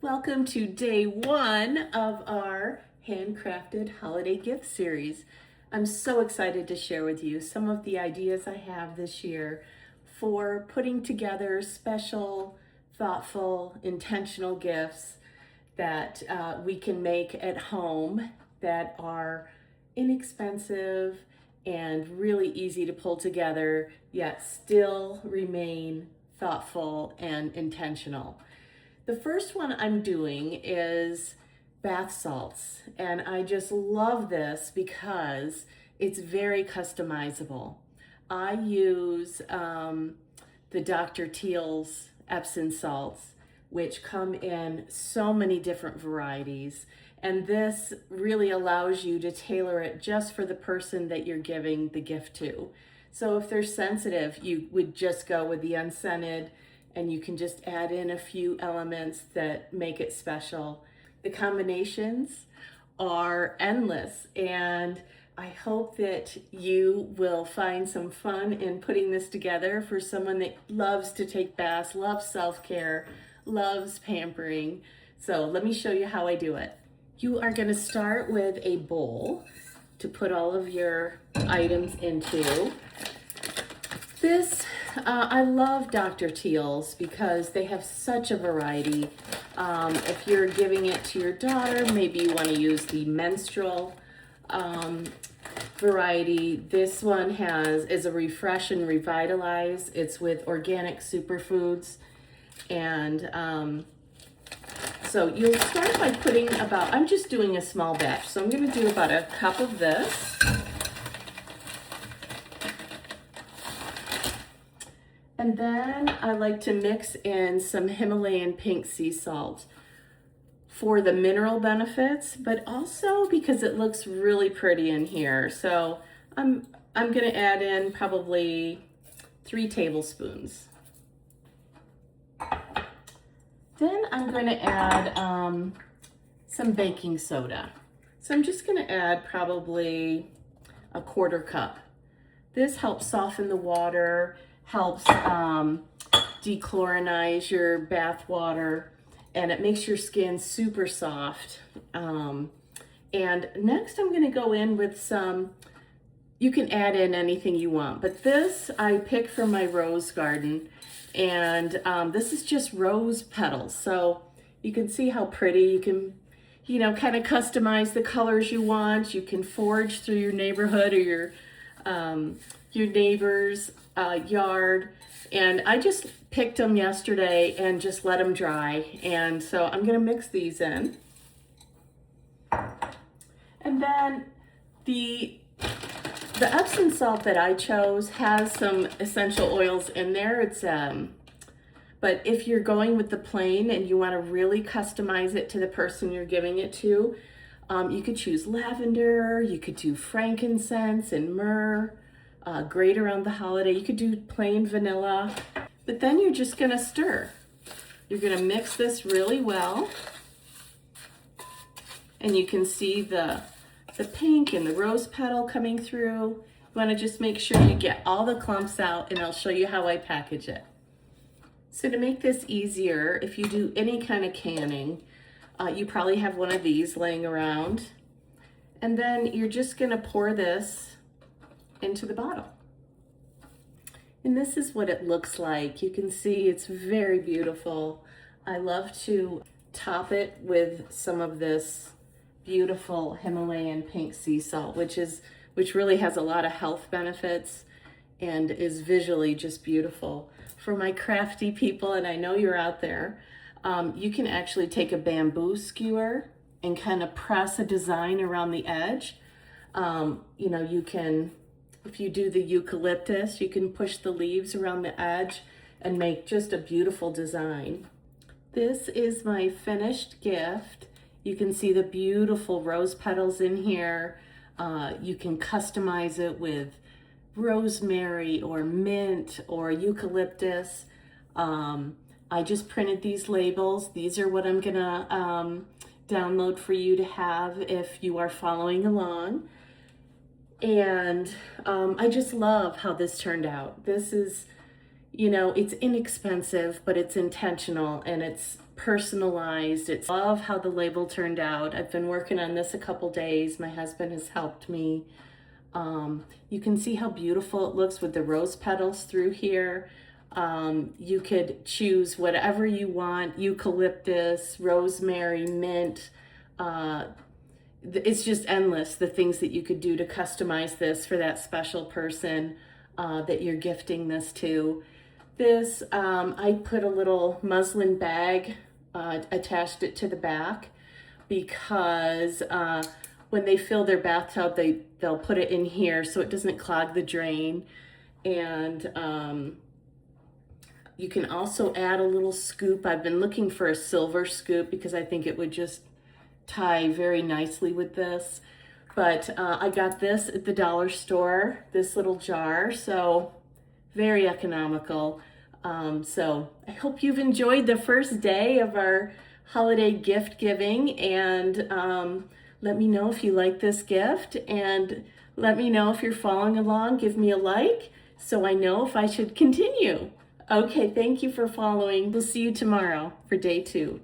Welcome to day one of our Handcrafted Holiday Gift series. I'm so excited to share with you some of the ideas I have this year for putting together special, thoughtful, intentional gifts that we can make at home that are inexpensive and really easy to pull together, yet still remain thoughtful and intentional. The first one I'm doing is bath salts, and I just love this because it's very customizable. I use the Dr. Teal's Epsom salts, which come in so many different varieties, and this really allows you to tailor it just for the person that you're giving the gift to. So if they're sensitive, you would just go with the unscented, and you can just add in a few elements that make it special. The combinations are endless, and I hope that you will find some fun in putting this together for someone that loves to take baths, loves self-care, loves pampering. So let me show you how I do it. You are going to start with a bowl to put all of your items into. I love Dr. Teal's because they have such a variety. If you're giving it to your daughter, maybe you want to use the menstrual variety. This one is a refresh and revitalize. It's with organic superfoods. And so you'll start by putting I'm just doing a small batch. So I'm going to do about a cup of this. And then I like to mix in some Himalayan pink sea salt for the mineral benefits, but also because it looks really pretty in here. So I'm gonna add in probably 3 tablespoons. Then I'm gonna add some baking soda. So I'm just gonna add probably a 1/4 cup. This helps soften the water, helps dechlorinize your bath water, and it makes your skin super soft. And next I'm gonna go in with you can add in anything you want, but this I picked from my rose garden, and this is just rose petals. So you can see how pretty. You can, kind of customize the colors you want. You can forage through your neighborhood or your neighbor's yard. And I just picked them yesterday and just let them dry. And so I'm gonna mix these in. And then the Epsom salt that I chose has some essential oils in there. But if you're going with the plain and you want to really customize it to the person you're giving it to, you could choose lavender, you could do frankincense and myrrh, great around the holiday. You could do plain vanilla, but then you're just gonna stir. You're gonna mix this really well, and you can see the pink and the rose petal coming through. You wanna just make sure you get all the clumps out, and I'll show you how I package it. So to make this easier, if you do any kind of canning, you probably have one of these laying around. And then you're just gonna pour this into the bottle. And this is what it looks like. You can see it's very beautiful. I love to top it with some of this beautiful Himalayan pink sea salt, which really has a lot of health benefits and is visually just beautiful. For my crafty people, and I know you're out there, you can actually take a bamboo skewer and kind of press a design around the edge. You can, if you do the eucalyptus, you can push the leaves around the edge and make just a beautiful design. This is my finished gift. You can see the beautiful rose petals in here. You can customize it with rosemary or mint or eucalyptus. I just printed these labels. These are what I'm gonna download for you to have if you are following along. And I just love how this turned out. This is, it's inexpensive, but it's intentional, and it's personalized. It's love how the label turned out. I've been working on this a couple days. My husband has helped me. You can see how beautiful it looks with the rose petals through here. You could choose whatever you want, eucalyptus, rosemary, mint. It's just endless, the things that you could do to customize this for that special person that you're gifting this to. This, I put a little muslin bag, attached it to the back because when they fill their bathtub, they'll put it in here so it doesn't clog the drain. And you can also add a little scoop. I've been looking for a silver scoop because I think it would just tie very nicely with this. But I got this at the dollar store, this little jar, so very economical. So I hope you've enjoyed the first day of our holiday gift giving, and let me know if you like this gift, and let me know if you're following along. Give me a like so I know if I should continue. Okay, thank you for following. We'll see you tomorrow for day 2.